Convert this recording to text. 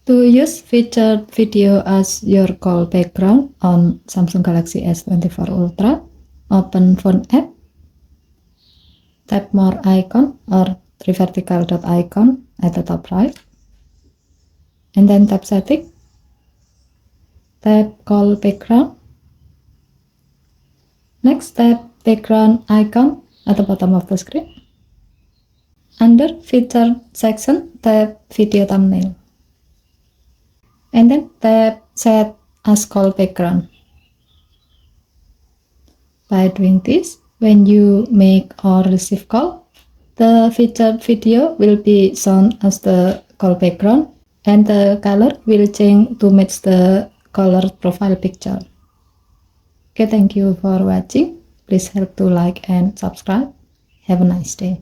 To use featured video as your call background on Samsung Galaxy S24 Ultra, open Phone app, tap More icon or three vertical dot icon at the top right, and then tap Setting, tap Call Background. Next, tap Background icon at the bottom of the screen. Under Featured section, tap Video Thumbnail, and then tap Set as Call Background. By doing this, when you make or receive call, the featured video will be shown as the call background and the color will change to match the caller profile picture. Okay, thank you for watching. Please help to like and subscribe. Have a nice day.